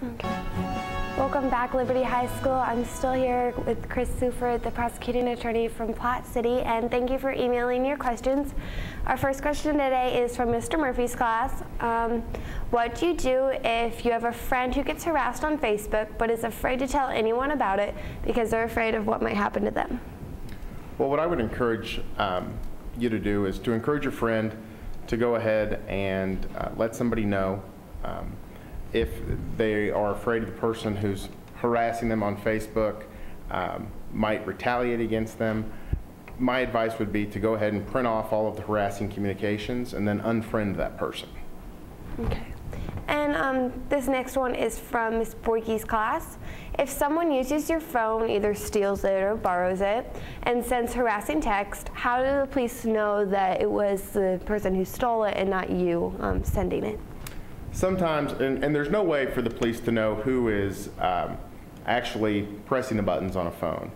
Okay. Welcome back, Liberty High School. I'm still here with Chris Seufert, the prosecuting attorney from Platte City, and thank you for emailing your questions. Our first question today is from Mr. Murphy's class. What do you do if you have a friend who gets harassed on Facebook but is afraid to tell anyone about it because they're afraid of what might happen to them? Well, what I would encourage you to do is to encourage your friend to go ahead and let somebody know if they are afraid of the person who's harassing them on Facebook might retaliate against them. My advice would be to go ahead and print off all of the harassing communications and then unfriend that person. Okay. And this next one is from Ms. Boyke's class. If someone uses your phone, either steals it or borrows it, and sends harassing text, how do the police know that it was the person who stole it and not you sending it? Sometimes, and there's no way for the police to know who is actually pressing the buttons on a phone.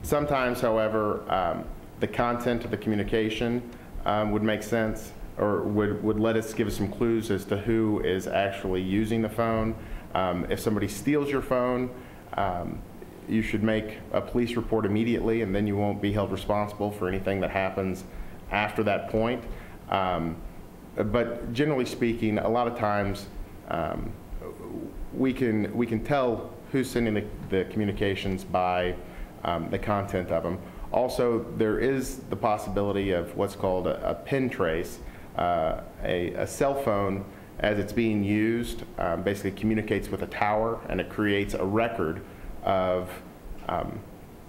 Sometimes, however, the content of the communication would make sense, or would let us give us some clues as to who is actually using the phone. If somebody steals your phone, you should make a police report immediately, and then you won't be held responsible for anything that happens after that point. But generally speaking, a lot of times we can tell who's sending the communications by the content of them. Also, there is the possibility of what's called a pin trace. A cell phone, as it's being used, basically communicates with a tower, and it creates a record of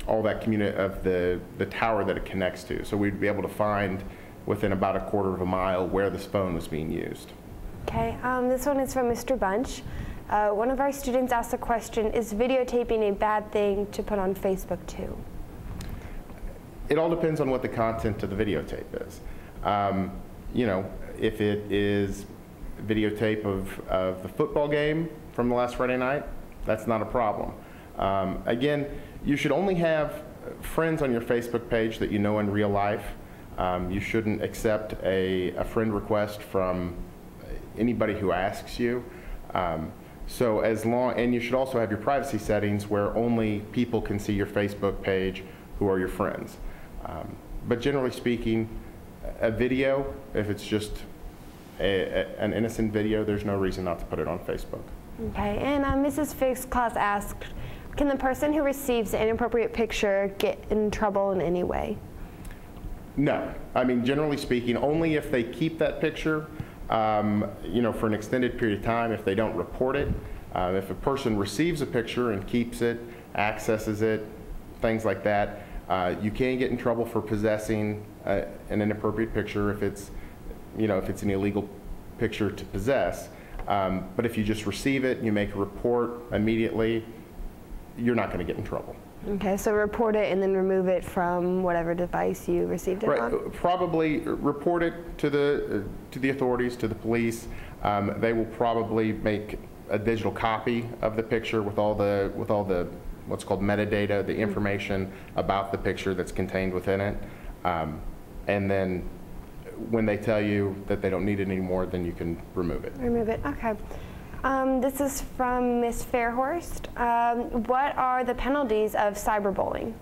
all that of the tower that it connects to. So we'd be able to find within about a quarter of a mile where this phone was being used. Okay, this one is from Mr. Bunch. One of our students asked the question, is videotaping a bad thing to put on Facebook too? It all depends on what the content of the videotape is. You know, if it is videotape of the football game from the last Friday night, that's not a problem. Again, you should only have friends on your Facebook page that you know in real life. You shouldn't accept a friend request from anybody who asks you. So and you should also have your privacy settings where only people can see your Facebook page who are your friends. But generally speaking, a video, if it's just an innocent video, there's no reason not to put it on Facebook. Okay, and Mrs. Figg's class asked, can the person who receives an inappropriate picture get in trouble in any way? No. I mean, generally speaking, only if they keep that picture, you know, for an extended period of time, if they don't report it. If a person receives a picture and keeps it, accesses it, things like that, you can get in trouble for possessing an inappropriate picture if it's, you know, if it's an illegal picture to possess. But if you just receive it and you make a report immediately, you're not going to get in trouble. Okay, so report it and then remove it from whatever device you received it on? Probably report it to the authorities, to the police. They will probably make a digital copy of the picture with all the what's called metadata, the information about the picture that's contained within it. And then when they tell you that they don't need it anymore, then you can remove it. Remove it, okay. This is from Ms. Fairhorst. What are the penalties of cyberbullying?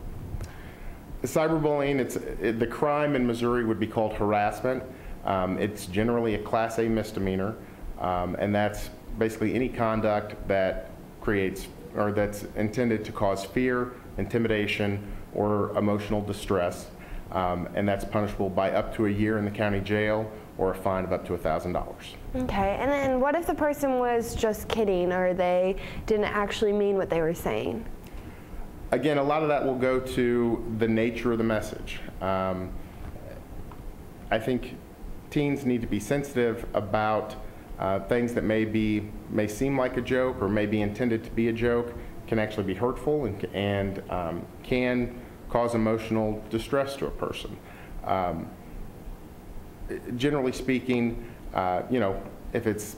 Cyberbullying, the crime in Missouri would be called harassment. It's generally a Class A misdemeanor, and that's basically any conduct that creates or that's intended to cause fear, intimidation, or emotional distress, and that's punishable by up to a year in the county jail or a fine of up to $1,000. Okay, and then what if the person was just kidding or they didn't actually mean what they were saying? Again, a lot of that will go to the nature of the message. I think teens need to be sensitive about things that may seem like a joke or may be intended to be a joke, can actually be hurtful and can cause emotional distress to a person. Generally speaking, you know, if it's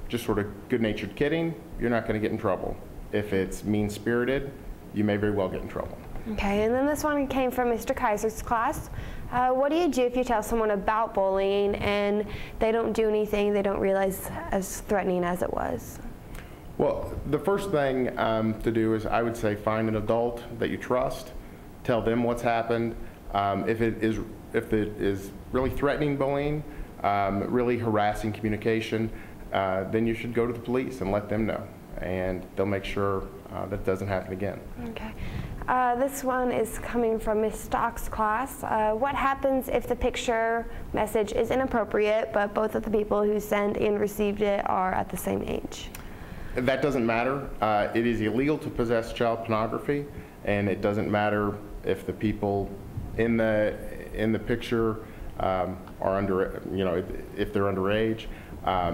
just sort of good-natured kidding, you're not going to get in trouble. If it's mean-spirited, you may very well get in trouble. Okay, and then this one came from Mr. Kaiser's class. What do you do if you tell someone about bullying and they don't do anything, they don't realize as threatening as it was? Well, the first thing to do is, I would say, find an adult that you trust, tell them what's happened. If it is really threatening bullying, really harassing communication, then you should go to the police and let them know, and they'll make sure that doesn't happen again. Okay. This one is coming from Ms. Stock's class. What happens if the picture message is inappropriate, but both of the people who sent and received it are at the same age? That doesn't matter. It is illegal to possess child pornography, and it doesn't matter if the people in the picture are under, if they're underage.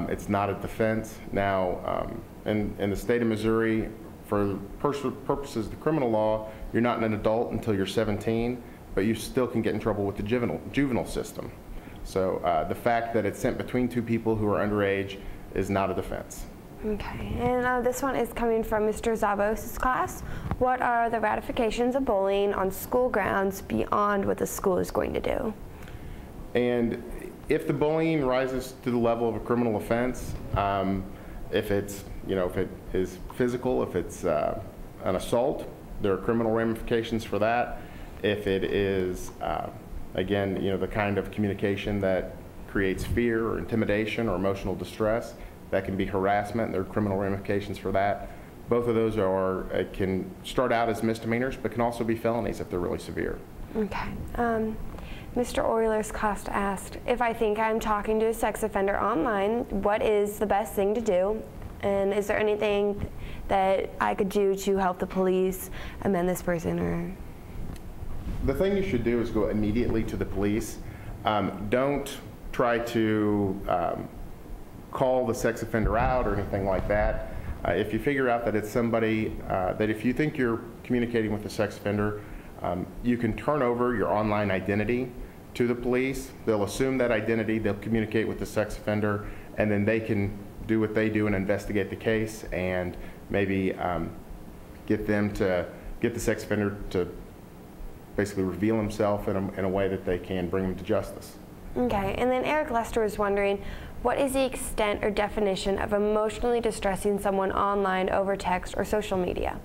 It's not a defense. Now, in the state of Missouri, for purposes of the criminal law, you're not an adult until you're 17, but you still can get in trouble with the juvenile system. So the fact that it's sent between two people who are underage is not a defense. Okay, and this one is coming from Mr. Zavos' class. What are the ratifications of bullying on school grounds beyond what the school is going to do? And if the bullying rises to the level of a criminal offense, if it's, if it is physical, if it's an assault, there are criminal ramifications for that. If it is, again, the kind of communication that creates fear or intimidation or emotional distress, that can be harassment, and there are criminal ramifications for that. Both of those can start out as misdemeanors, but can also be felonies if they're really severe. Okay. Mr. Euler's class asked, if I think I'm talking to a sex offender online, what is the best thing to do? And is there anything that I could do to help the police amend this person? Or the thing you should do is go immediately to the police. Don't try to call the sex offender out or anything like that. If you figure out that it's somebody that if you think you're communicating with a sex offender, you can turn over your online identity to the police. They'll assume that identity, they'll communicate with the sex offender, and then they can do what they do and investigate the case, and maybe get the sex offender to basically reveal himself in a way that they can bring him to justice. Okay, and then Eric Lester is wondering, what is the extent or definition of emotionally distressing someone online over text or social media?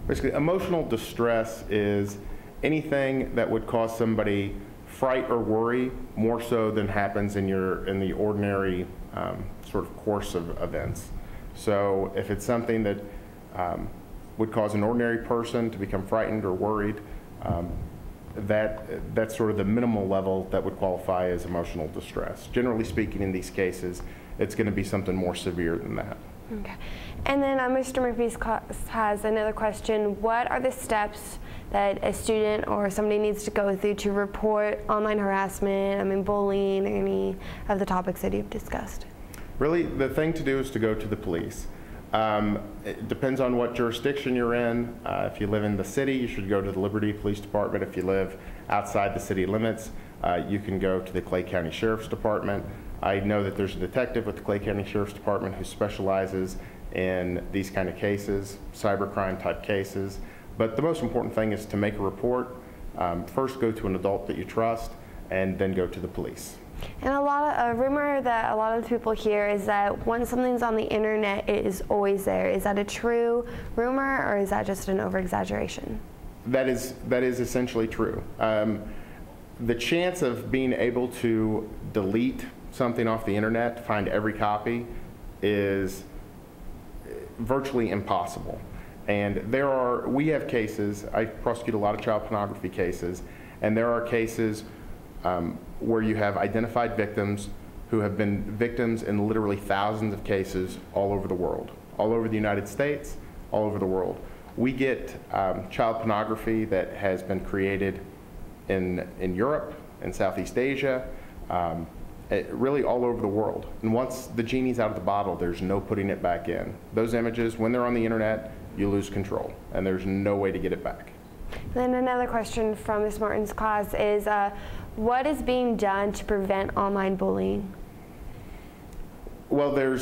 Basically, emotional distress is anything that would cause somebody fright or worry more so than happens in the ordinary sort of course of events. So if it's something that would cause an ordinary person to become frightened or worried, that's sort of the minimal level that would qualify as emotional distress. Generally speaking, in these cases, it's going to be something more severe than that. Okay. And then Mr. Murphy's class has another question. What are the steps that a student or somebody needs to go through to report online harassment, bullying, any of the topics that you've discussed? Really, the thing to do is to go to the police. It depends on what jurisdiction you're in. If you live in the city, you should go to the Liberty Police Department. If you live outside the city limits, you can go to the Clay County Sheriff's Department. I know that there's a detective with the Clay County Sheriff's Department who specializes in these kind of cases, cybercrime type cases. But the most important thing is to make a report. First, go to an adult that you trust, and then go to the police. And a rumor that a lot of people hear is that when something's on the internet, it is always there. Is that a true rumor, or is that just an over-exaggeration? That is essentially true. The chance of being able to delete something off the internet, find every copy, is virtually impossible. And we have cases, I prosecute a lot of child pornography cases, and there are cases where you have identified victims who have been victims in literally thousands of cases all over the world, all over the United States, all over the world. We get child pornography that has been created in Europe, in Southeast Asia, really all over the world. And once the genie's out of the bottle, there's no putting it back in. Those images, when they're on the internet, you lose control, and there's no way to get it back. Then another question from Ms. Martin's class is, what is being done to prevent online bullying? Well, there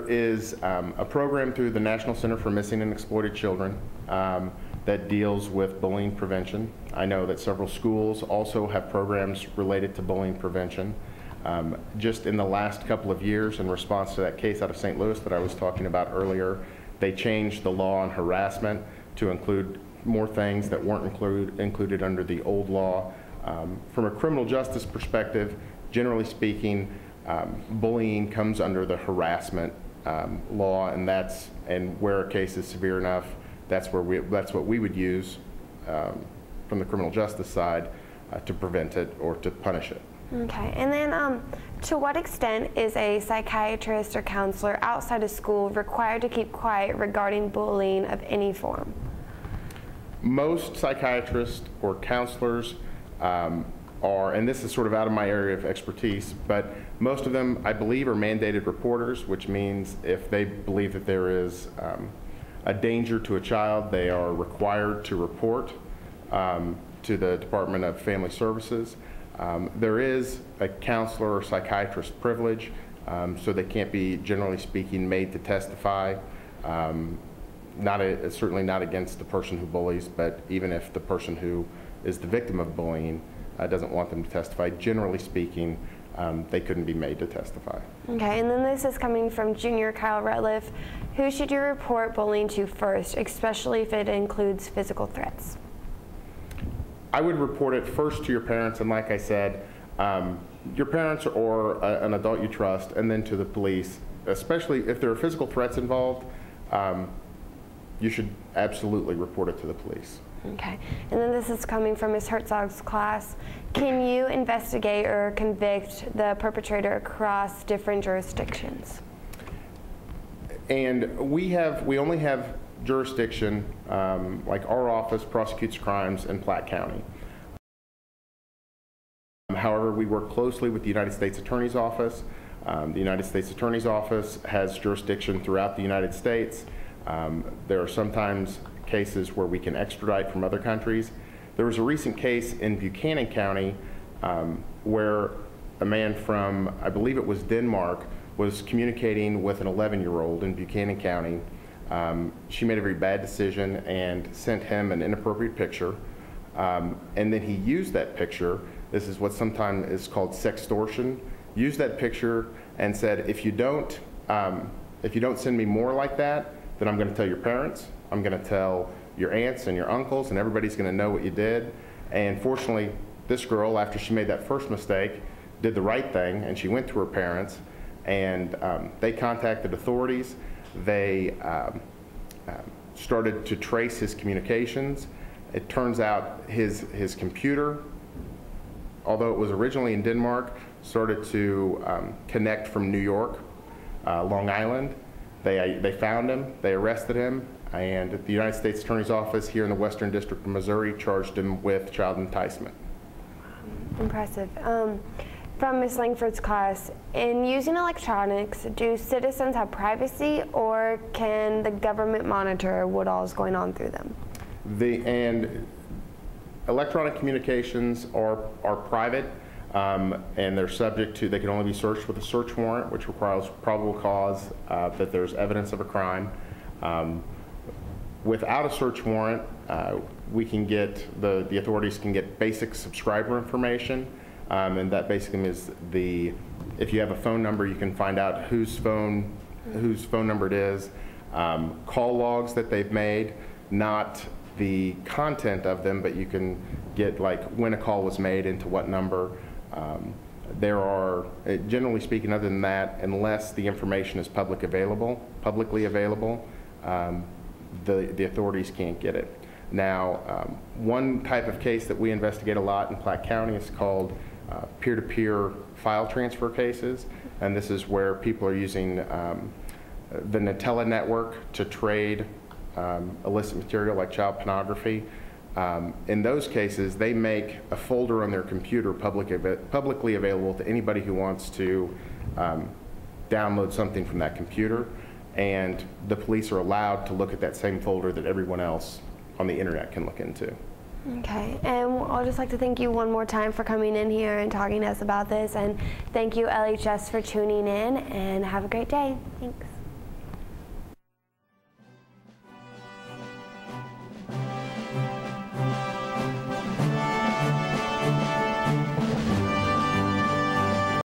is a program through the National Center for Missing and Exploited Children that deals with bullying prevention. I know that several schools also have programs related to bullying prevention. Just in the last couple of years, in response to that case out of St. Louis that I was talking about earlier, they changed the law on harassment to include more things that weren't included under the old law. From a criminal justice perspective, generally speaking, bullying comes under the harassment law, and where a case is severe enough, that's what we would use from the criminal justice side to prevent it or to punish it. Okay, and then to what extent is a psychiatrist or counselor outside of school required to keep quiet regarding bullying of any form? Most psychiatrists or counselors are, and this is sort of out of my area of expertise, but most of them, I believe, are mandated reporters, which means if they believe that there is a danger to a child, they are required to report to the Department of Family Services. There is a counselor or psychiatrist privilege, so they can't be, generally speaking, made to testify. Certainly not against the person who bullies, but even if the person who is the victim of bullying doesn't want them to testify, generally speaking, they couldn't be made to testify. Okay, and then this is coming from Junior Kyle Ratliff. Who should you report bullying to first, especially if it includes physical threats? I would report it first to your parents, and like I said, your parents or an adult you trust, and then to the police, especially if there are physical threats involved. You should absolutely report it to the police. Okay, and then this is coming from Ms. Herzog's class. Can you investigate or convict the perpetrator across different jurisdictions? And we only have jurisdiction, like our office prosecutes crimes in Platte County. However, we work closely with the United States Attorney's Office. The United States Attorney's Office has jurisdiction throughout the United States. There are sometimes cases where we can extradite from other countries. There was a recent case in Buchanan County where a man from, I believe it was Denmark, was communicating with an 11-year-old in Buchanan County. She made a very bad decision and sent him an inappropriate picture. And then he used that picture, this is what sometimes is called sextortion, used that picture and said, if you don't send me more like that, then I'm going to tell your parents, I'm going to tell your aunts and your uncles, and everybody's going to know what you did. And fortunately, this girl, after she made that first mistake, did the right thing, and she went to her parents, and they contacted authorities. They started to trace his communications. It turns out his computer, although it was originally in Denmark, started to connect from New York, Long Island. They found him, they arrested him, and the United States Attorney's Office here in the Western District of Missouri charged him with child enticement. Impressive. From Ms. Langford's class, in using electronics, do citizens have privacy, or can the government monitor what all is going on through them? And electronic communications are private, and they're subject to, they can only be searched with a search warrant, which requires probable cause that there's evidence of a crime. Without a search warrant, we can get, the authorities can get basic subscriber information, and that basically means if you have a phone number, you can find out whose phone number it is, call logs that they've made, not the content of them, but you can get like when a call was made and to what number. There are, generally speaking, other than that, unless the information is publicly available, the authorities can't get it. Now, one type of case that we investigate a lot in Platte County is called peer-to-peer file transfer cases, and this is where people are using the Nutella network to trade illicit material like child pornography. In those cases, they make a folder on their computer publicly available to anybody who wants to download something from that computer, and the police are allowed to look at that same folder that everyone else on the internet can look into. Okay, and I'd just like to thank you one more time for coming in here and talking to us about this, and thank you LHS for tuning in, and have a great day. Thanks.